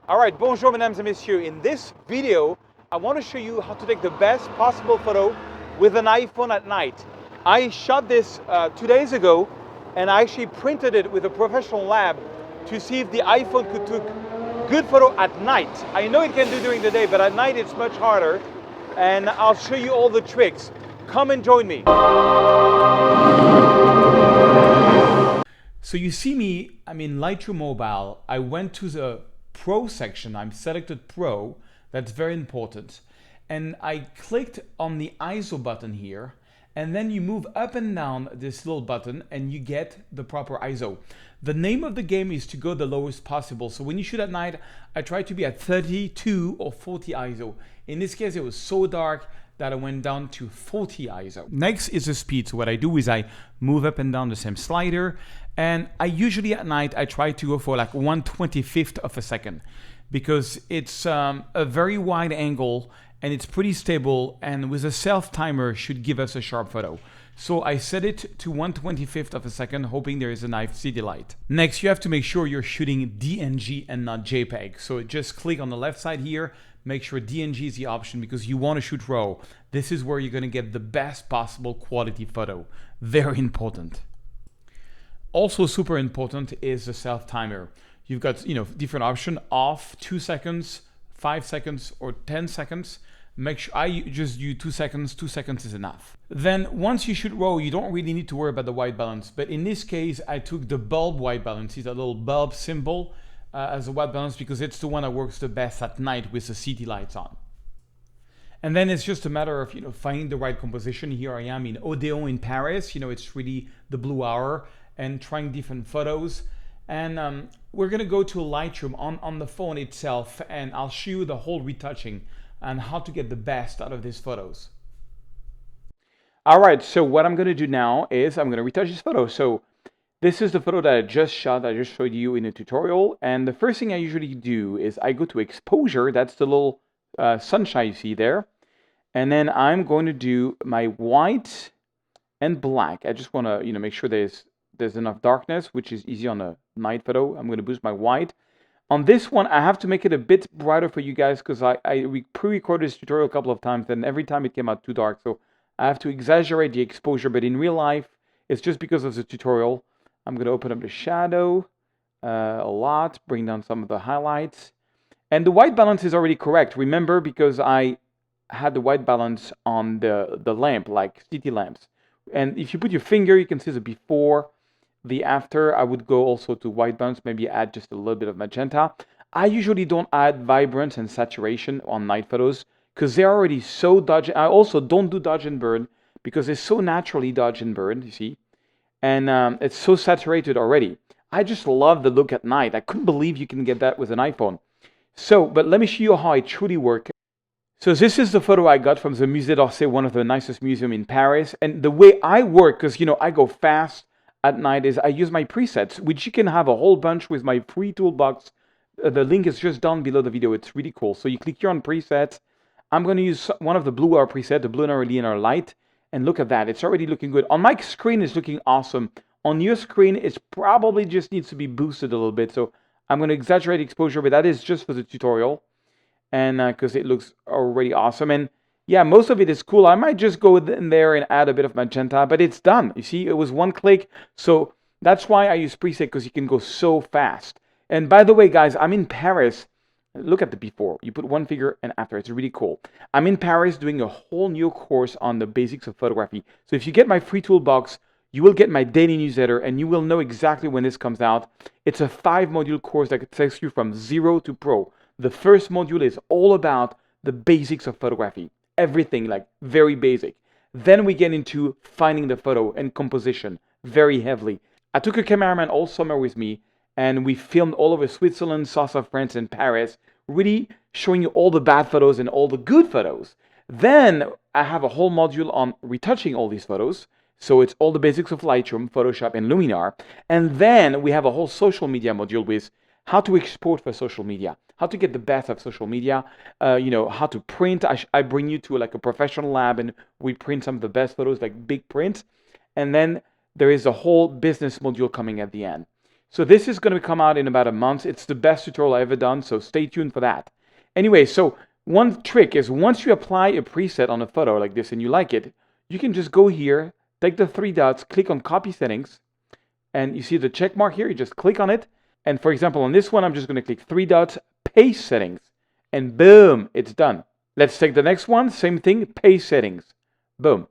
Alright, bonjour mesdames et messieurs. In this video, I want to show you how to take the best possible photo with an iPhone at night. I shot this 2 days ago and I actually printed it with a professional lab to see if the iPhone could take good photo at night. I know it can do during the day, but at night it's much harder. And I'll show you all the tricks. Come and join me. So you see me, I'm in Lightroom Mobile. I went to the Pro section. I'm selected Pro. That's very important. And I clicked on the ISO button here. And then you move up and down this little button and you get the proper ISO. The name of the game is to go the lowest possible. So when you shoot at night, I try to be at 32 or 40 ISO. In this case, it was so dark that I went down to 40 ISO. Next is the speed. So what I do is I move up and down the same slider. And I usually at night, I try to go for like 1/25th of a second because it's a very wide angle and it's pretty stable, and with a self timer should give us a sharp photo. So I set it to 1/25th of a second, hoping there is a nice city light. Next, you have to make sure you're shooting DNG and not JPEG. So just click on the left side here, make sure DNG is the option because you want to shoot RAW. This is where you're going to get the best possible quality photo. Very important. Also super important is the self timer. You've got, different option: off, 2 seconds, 5 seconds, or 10 seconds. Make sure I just do 2 seconds. 2 seconds is enough. Then once you shoot RAW, you don't really need to worry about the white balance. But in this case, I took the bulb white balance. It's a little bulb symbol as a white balance because it's the one that works the best at night with the city lights on. And then it's just a matter of finding the right composition. Here I am in Odéon in Paris. It's really the blue hour, and trying different photos. And we're gonna go to Lightroom on the phone itself, and I'll show you the whole retouching and how to get the best out of these photos. All right, so what I'm gonna do now is I'm gonna retouch this photo. So this is the photo that I just shot, I just showed you in a tutorial. And the first thing I usually do is I go to exposure. That's the little sunshine you see there. And then I'm going to do my white and black. I just wanna make sure there's enough darkness, which is easy on a night photo. I'm going to boost my white. On this one, I have to make it a bit brighter for you guys because I pre-recorded this tutorial a couple of times, and every time it came out too dark. So I have to exaggerate the exposure, but in real life, it's just because of the tutorial. I'm going to open up the shadow a lot, bring down some of the highlights. And the white balance is already correct. Remember, because I had the white balance on the lamp, like city lamps. And if you put your finger, you can see the before, the after. I would go also to white balance, maybe add just a little bit of magenta. I usually don't add vibrance and saturation on night photos because they're already so dodgy. I also don't do dodge and burn because it's so naturally dodge and burn, you see. And it's so saturated already. I just love the look at night. I couldn't believe you can get that with an iPhone. So, but let me show you how it truly works. So this is the photo I got from the Musée d'Orsay, one of the nicest museums in Paris. And the way I work, because I go fast at night, is I use my presets, which you can have a whole bunch with my free toolbox. The link is just down below the video. It's really cool. So you click here on presets. I'm going to use one of the blue hour preset, the blue hour linear light. And look at that. It's already looking good. On my screen, it's looking awesome. On your screen, it probably just needs to be boosted a little bit. So I'm going to exaggerate exposure, but that is just for the tutorial. And because it looks already awesome. And yeah, most of it is cool. I might just go in there and add a bit of magenta, but it's done. You see, it was one click. So that's why I use preset, because you can go so fast. And by the way, guys, I'm in Paris. Look at the before. You put one figure and after. It's really cool. I'm in Paris doing a whole new course on the basics of photography. So if you get my free toolbox, you will get my daily newsletter and you will know exactly when this comes out. It's a 5-module course that takes you from 0 to pro. The first module is all about the basics of photography. Everything, like very basic. Then we get into finding the photo and composition very heavily. I took a cameraman all summer with me and we filmed all over Switzerland, south of France, and Paris, really showing you all the bad photos and all the good photos. Then I have a whole module on retouching all these photos. So it's all the basics of Lightroom, Photoshop, and Luminar. And then we have a whole social media module with how to export for social media, how to get the best of social media, how to print. I bring you to like a professional lab and we print some of the best photos, like big prints. And then there is a whole business module coming at the end. So this is going to come out in about a month. It's the best tutorial I've ever done, so stay tuned for that. Anyway, so one trick is once you apply a preset on a photo like this and you like it, you can just go here, take the three dots, click on copy settings, and you see the check mark here, you just click on it. And for example, on this one, I'm just going to click three dots, paste settings, and boom, it's done. Let's take the next one, same thing, paste settings, boom.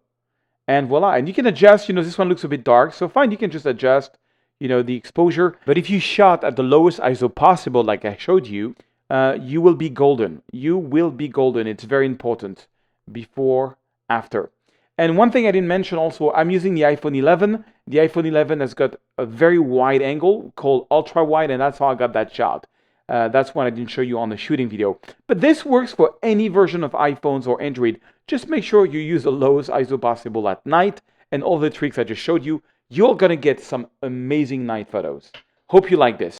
And voila, and you can adjust, this one looks a bit dark, so fine, you can just adjust, the exposure. But if you shot at the lowest ISO possible, like I showed you, you will be golden. You will be golden. It's very important. Before, after. And one thing I didn't mention also, I'm using the iPhone 11. The iPhone 11 has got a very wide angle called ultra wide, and that's how I got that shot. That's one I didn't show you on the shooting video. But this works for any version of iPhones or Android. Just make sure you use the lowest ISO possible at night, and all the tricks I just showed you, you're gonna get some amazing night photos. Hope you like this.